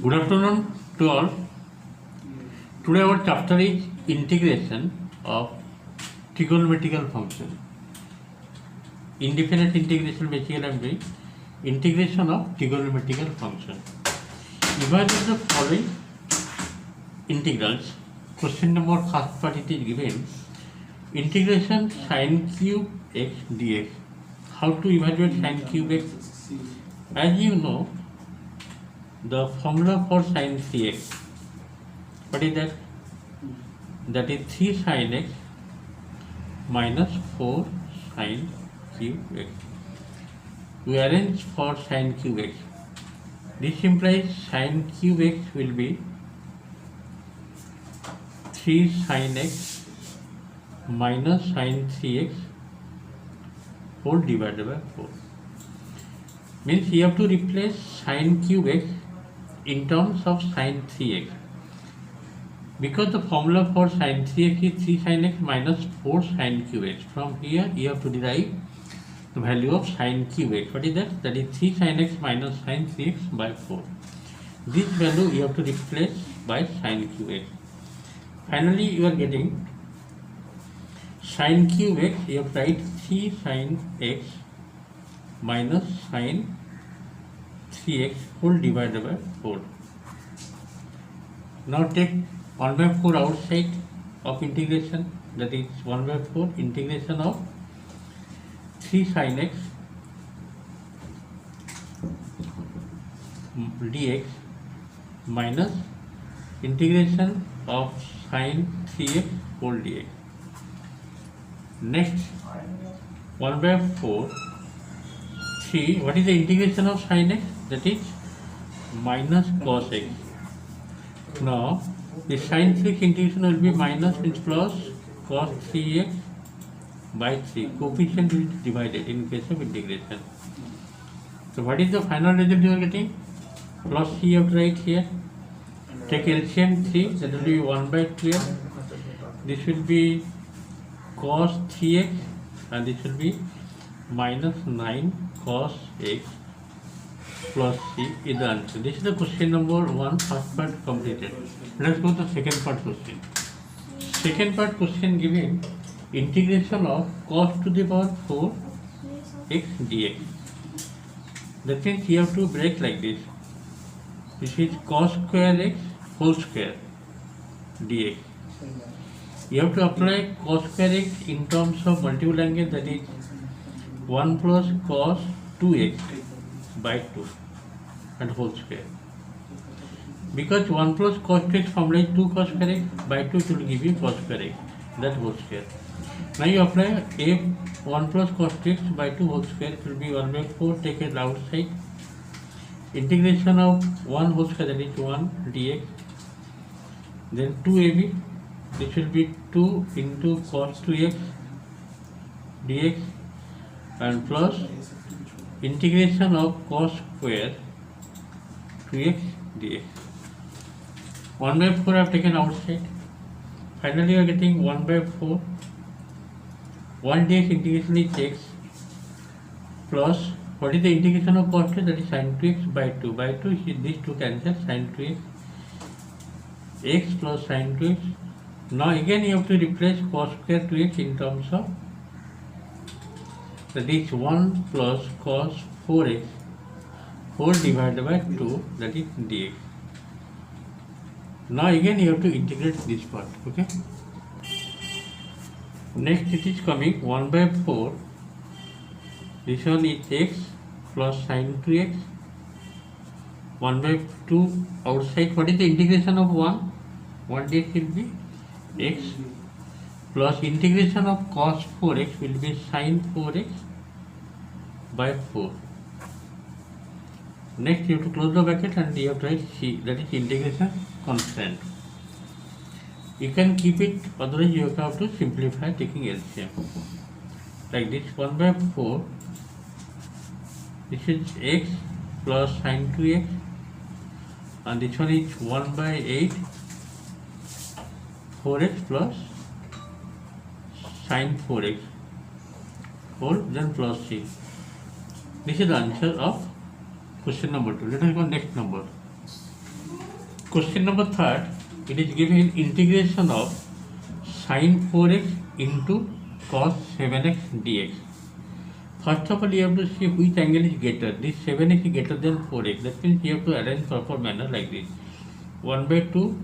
Good afternoon to all. Today our chapter is integration of trigonometrical function. Indefinite integration basically I am doing integration of trigonometrical function. Evaluate the following integrals. Question number first part it is given integration sin cube x dx. How to evaluate sin cube x? As you know, the formula for sin 3x, what is that? That is 3 sin x minus 4 sin cube x. We arrange for sin cube x. This implies sin cube x will be 3 sin x minus sin 3x whole divided by 4. Means you have to replace sin cube x in terms of sin 3x. Because the formula for sin 3x is 3 sin x minus 4 sin cube x. From here you have to derive the value of sin cube x. What is that? That is 3 sin x minus sin 3x by 4. This value you have to replace by sin cube x. Finally you are getting sin cube x, you have to write 3 sin x minus sin 3x whole divided by 4. Now take 1 by 4 outside of integration, that is 1 by 4 integration of 3 sin x dx minus integration of sin 3x whole dx. Next 1 by 4 3, what is the integration of sin x? That is minus cos x. Now the sin 3x integration will be minus means plus cos 3x by 3. Coefficient will be divided in case of integration. So what is the final result you are getting? Plus c you have to write here. Take LCM 3, that will be 1 by 12. This will be cos 3x and this will be minus 9 cos x plus c is the answer. This is the question number 1, first part completed. Let's go to the second part question. Second part question given integration of cos to the power 4 x dx. That means you have to break like this. This is cos square x whole square dx. You have to apply cos square x in terms of multiple angle, that is 1 plus cos 2x by 2 and whole square. Because 1 plus cos 2x formula is 2 cos square x by 2, it will give you cos square x, that whole square. Now you apply a 1 plus cos 2x by 2 whole square, it will be 1 by 4, take it outside. Integration of 1 whole square, that is 1 dx. Then 2ab, this will be 2 into cos 2x dx and plus integration of cos square 2x dx. 1 by 4 I have taken outside. Finally you are getting 1 by 4. 1 dx integration is x plus what is the integration of cos 2? That is sin 2x by 2. By 2 these two cancel, sin 2x x plus sin 2x. Now again you have to replace cos square 2x in terms of, that is 1 plus cos 4x whole divided by 2, that is dx. Now again you have to integrate this part. Okay. Next it is coming 1 by 4. This one is x plus sin 2x. 1 by 2 outside. What is the integration of 1? 1 dx will be x plus integration of cos 4x will be sin 4x by 4. Next you have to close the bracket and you have to write c, that is integration constant. You can keep it, otherwise you have to simplify taking LCM. Like this 1 by 4, this is x plus sin 2x and this one is 1 by 8 4x plus sin 4x whole then plus c. This is the answer of question number 2. Let us go next number. Question number 3, it is given integration of sin 4x into cos 7x dx. First of all, you have to see which angle is greater. This 7x is greater than 4x. That means you have to arrange proper manner like this. 1 by 2,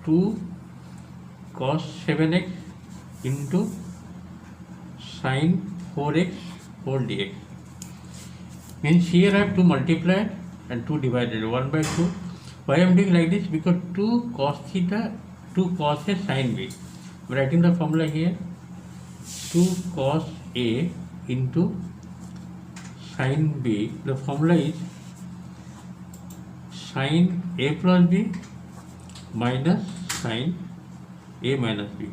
2 cos 7x into sin 4x whole dx. Means here I have to multiply and 2 divided 1 by 2. Why I am doing like this? Because 2 cos theta, 2 cos A sin B. I am writing the formula here. 2 cos A into sin B. The formula is sin A plus B minus sin A minus B.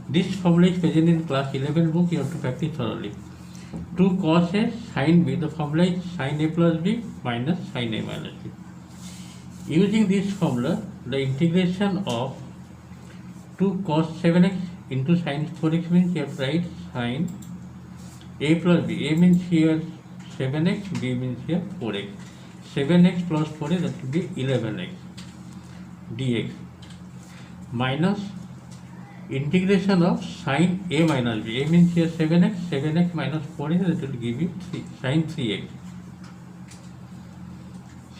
This formula is present in class 11 book. You have to practice thoroughly. 2 cos A sin B. The formula is sin A plus B minus sin A minus B. Using this formula, the integration of 2 cos 7x into sin 4x means you have to write sin A plus B. A means here 7x, B means here 4x. 7x plus 4x, that will be 11x dx minus integration of sin A minus B. A means here 7x, 7x minus 4x, that will give you sin 3x.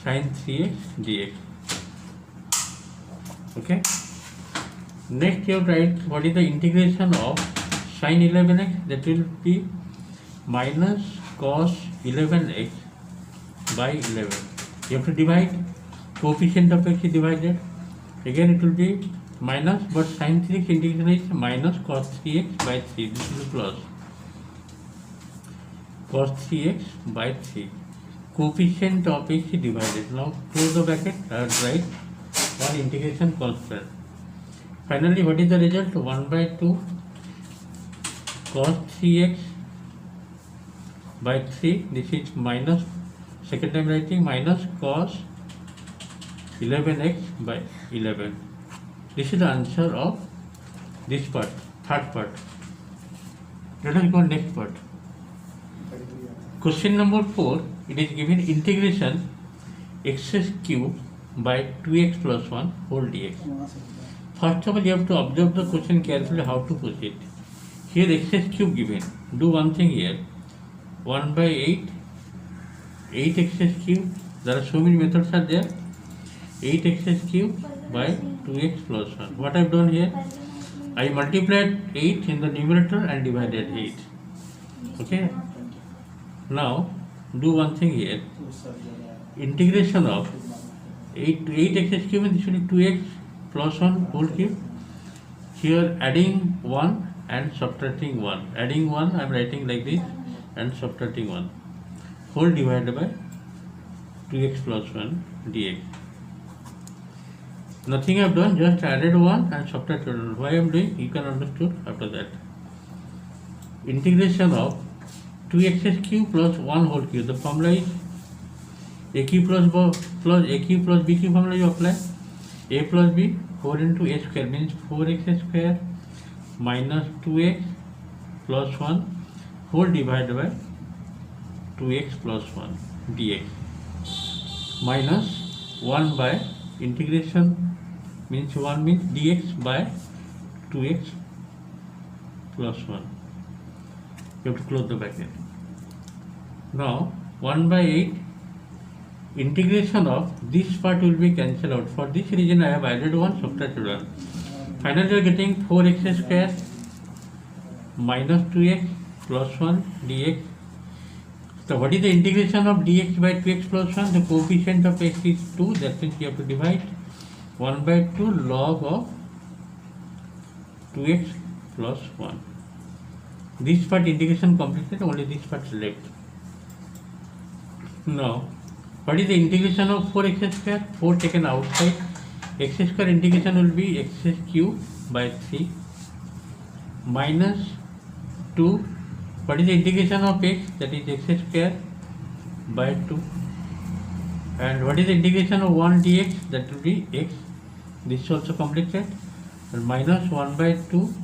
Sin 3x dx. Okay. Next you have to write what is the integration of sin 11x, that will be minus cos 11x by 11. You have to divide. Coefficient of x is divided. Again it will be minus, but sin 3x integration is minus cos 3x by 3. This will be plus cos 3x by 3. Coefficient of x is divided. Now close the bracket and write one integration constant. Finally, what is the result? 1 by 2 cos 3x by 3. This is minus, second time writing, minus cos 11x by 11. This is the answer of this part, third part. Let us go next part. Question number 4, it is given integration x cube by 2x plus 1 whole dx. First of all, you have to observe the question carefully how to proceed. Here x cube given. Do one thing here. 1 by 8, 8x cube. There are so many methods are there. 8x cube by 2x plus 1. What I have done here? I multiplied 8 in the numerator and divided 8. Okay. Now do one thing here. Integration of 8x cube, this will be 2x plus 1 whole cube. Here adding 1 and subtracting 1. Adding 1 I am writing like this and subtracting 1. Whole divided by 2x plus 1 dx. Nothing I have done, just added 1 and subtracted 1. Why I am doing? You can understood after that. Integration of 2x cube plus 1 whole cube. The formula is a cube plus a cube plus b cube formula you apply. A plus b, 4 into a square means 4x square minus 2x plus 1 whole divided by 2x plus 1 dx minus 1 by integration means 1 means dx by 2x plus 1. You have to close the bracket. Now 1 by 8 integration of this part will be cancelled out. For this reason I have added 1, subtracted 1. Finally you are getting 4x square minus 2x plus 1 dx. So what is the integration of dx by 2x plus 1? The coefficient of x is 2, that means you have to divide 1 by 2 log of 2x plus 1. This part integration completed, only this part left. Now what is the integration of 4x square? 4 taken outside. X square integration will be x cube by 3 minus 2. What is the integration of x? That is x square by 2. And what is the integration of 1 dx? That will be x. This is also completed. And minus 1 by 2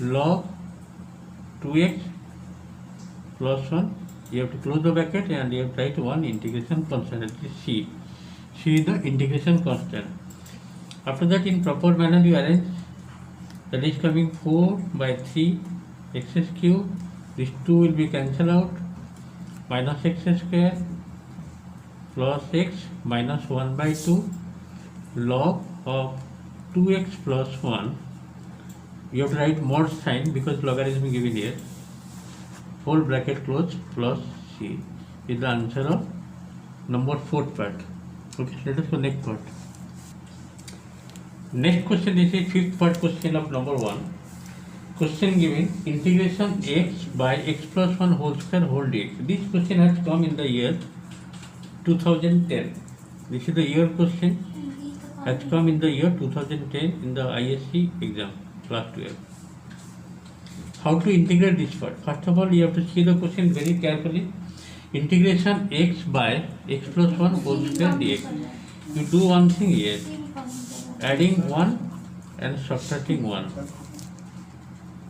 log 2x plus 1. You have to close the bracket and you have to write one integration constant, that is c. C C is the integration constant. After that, in proper manner you arrange. That is coming 4 by 3 x cube. These 2 will be cancelled out. Minus x square plus x minus 1 by 2 log of 2x plus 1. You have to write mod sign because logarithm given here. Whole bracket close plus C is the answer of number 4th part. Okay, let us go next part. Next question, this is 5th part question of number 1. Question given integration x by x plus 1 whole square whole dx. This question has come in the year 2010. This is the year question, has come in the year 2010 in the ISC exam, class 12. How to integrate this part? First of all, you have to see the question very carefully. Integration x by x plus 1 whole square dx. You do one thing here, adding 1 and subtracting 1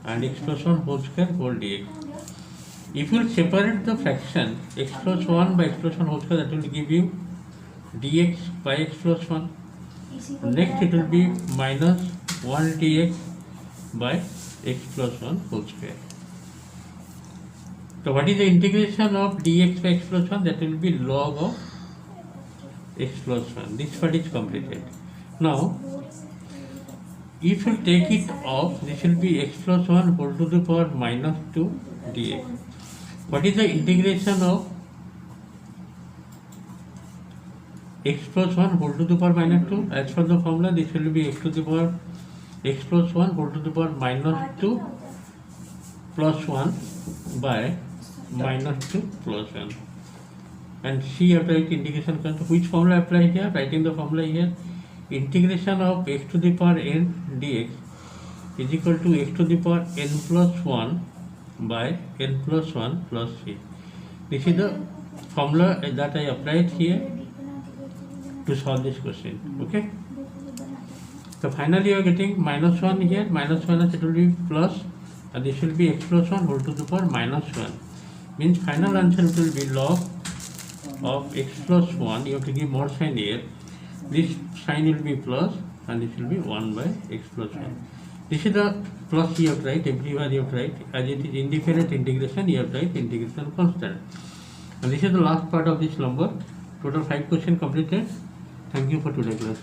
and x plus 1 whole square whole dx. If you separate the fraction x plus 1 by x plus 1 whole square, that will give you dx by x plus 1. Next it will be minus 1 dx by x plus 1 whole square. So what is the integration of dx by x plus 1? That will be log of x plus 1. This part is completed. Now, if you take it off, this will be x plus 1 whole to the power minus 2 dx. What is the integration of x plus 1 whole to the power minus 2? As per the formula, this will be x to the power x plus 1 whole to the power minus 2 plus 1 by minus 2 plus 1. And C after it integration constant. Which formula apply here? Writing the formula here. Integration of x to the power n dx is equal to x to the power n plus 1 by n plus 1 plus C. This is the formula that I applied here to solve this question. Okay. So finally you are getting minus 1 here, minus it will be plus, and this will be x plus 1 whole to the power minus 1. Means final answer will be log of x plus 1. You have to give more sign here. This sign will be plus and this will be 1 by x plus 1. This is the plus you have to write, everywhere you have to write. As it is indifferent integration, you have to write integration constant. And this is the last part of this number. Total 5 questions completed. Thank you for today's class.